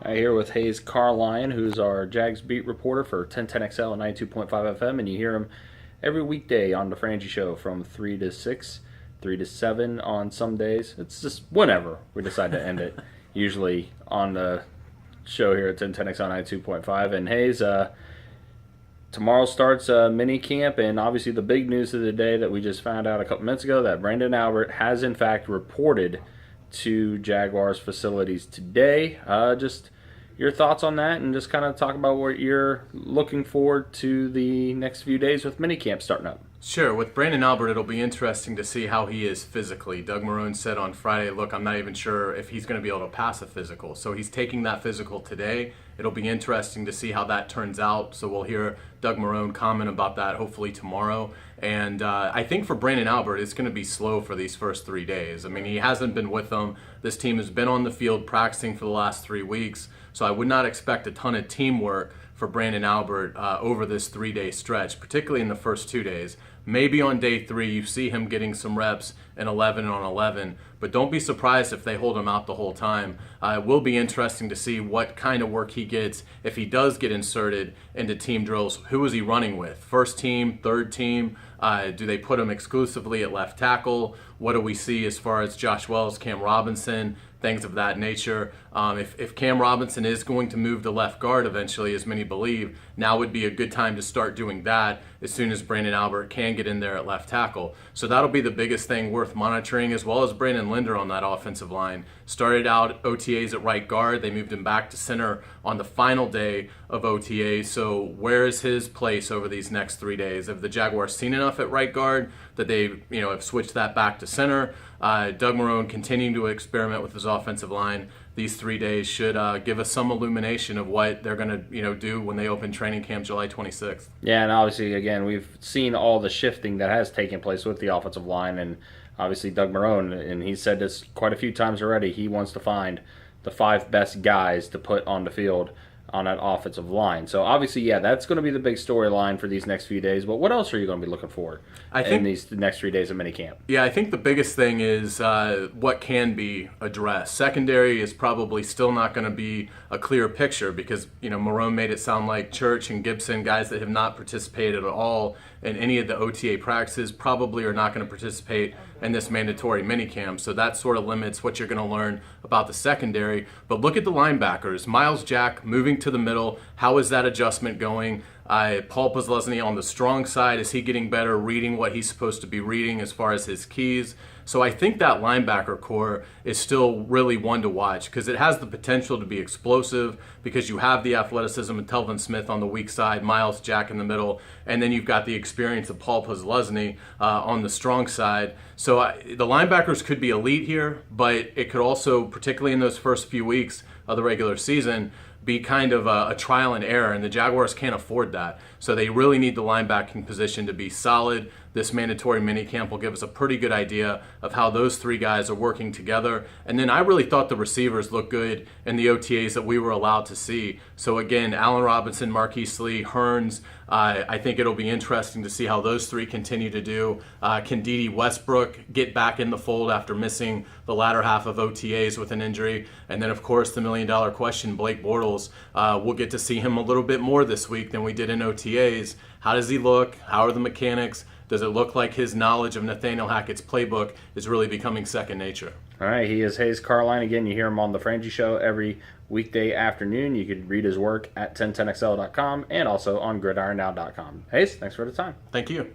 Here with Hayes Carlyon, who's our Jags beat reporter for 1010XL and 92.5 FM, and you hear him every weekday on the Frangie Show from 3 to 6, 3 to 7 on some days. It's just whenever we decide to end it, usually on the show here at 1010XL 92.5. And Hayes, tomorrow starts minicamp, and obviously the big news of the day that we just found out a couple minutes ago that Brandon Albert has in fact reported to Jaguars facilities today. Just your thoughts on that, and just kind of talk about what you're looking forward to the next few days with minicamp starting up. Sure. With Brandon Albert, it'll be interesting to see how he is physically. Doug Marrone said on Friday, look, I'm not even sure if he's going to be able to pass a physical. So he's taking that physical today. It'll be interesting to see how that turns out. So we'll hear Doug Marrone comment about that hopefully tomorrow. And I think for Brandon Albert, it's going to be slow for these first 3 days. I mean, he hasn't been with them. This team has been on the field practicing for the last 3 weeks. So I would not expect a ton of teamwork for Brandon Albert over this 3-day stretch, particularly in the first 2 days. Maybe on day 3 you see him getting some reps in 11 on 11, but don't be surprised if they hold him out the whole time. It will be interesting to see what kind of work he gets if he does get inserted into team drills. Who is he running with? First team, third team? Do they put him exclusively at left tackle? What do we see as far as Josh Wells, Cam Robinson, things of that nature? If Cam Robinson is going to move to left guard eventually, as many believe, now would be a good time to start doing that as soon as Brandon Albert can get in there at left tackle. So that'll be the biggest thing worth monitoring, as well as Brandon Linder on that offensive line. Started out OTAs at right guard. They moved him back to center on the final day of OTAs. So where is his place over these next 3 days? Have the Jaguars seen enough at right guard that they have switched that back to center? Doug Marrone continuing to experiment with his offensive line. These 3 days should give us some illumination of what they're going to do when they open training camp July 26th. Yeah, and obviously, again, we've seen all the shifting that has taken place with the offensive line, and obviously Doug Marrone, and he said this quite a few times already, he wants to find the 5 best guys to put on the field on that offensive line. So obviously, yeah, that's going to be the big storyline for these next few days. But what else are you going to be looking for in these next 3 days of minicamp? Yeah, I think the biggest thing is what can be addressed. Secondary is probably still not going to be a clear picture because, Marrone made it sound like Church and Gibson, guys that have not participated at all in any of the OTA practices, probably are not going to participate in this mandatory minicamp. So that sort of limits what you're going to learn about the secondary. But look at the linebackers. Miles Jack moving to the middle. How is that adjustment going? Paul Posluszny on the strong side, is he getting better reading what he's supposed to be reading as far as his keys? So I think that linebacker core is still really one to watch because it has the potential to be explosive because you have the athleticism of Telvin Smith on the weak side, Miles Jack in the middle, and then you've got the experience of Paul Posluszny on the strong side. So the linebackers could be elite here, but it could also, particularly in those first few weeks of the regular season, be kind of a trial and error, and the Jaguars can't afford that. So they really need the linebacking position to be solid. This mandatory minicamp will give us a pretty good idea of how those 3 guys are working together. And then I really thought the receivers looked good in the OTAs that we were allowed to see. So again, Allen Robinson, Marquise Lee, Hearns, I think it'll be interesting to see how those 3 continue to do. Can Dede Westbrook get back in the fold after missing the latter half of OTAs with an injury? And then, of course, the million-dollar question, Blake Bortles. We'll get to see him a little bit more this week than we did in OTAs. How does he look? How are the mechanics? Does it look like his knowledge of Nathaniel Hackett's playbook is really becoming second nature? All right, he is Hayes Carlyon. Again, you hear him on the Frangie Show every weekday afternoon. You can read his work at 1010XL.com and also on gridironnow.com. Hayes, thanks for the time. Thank you.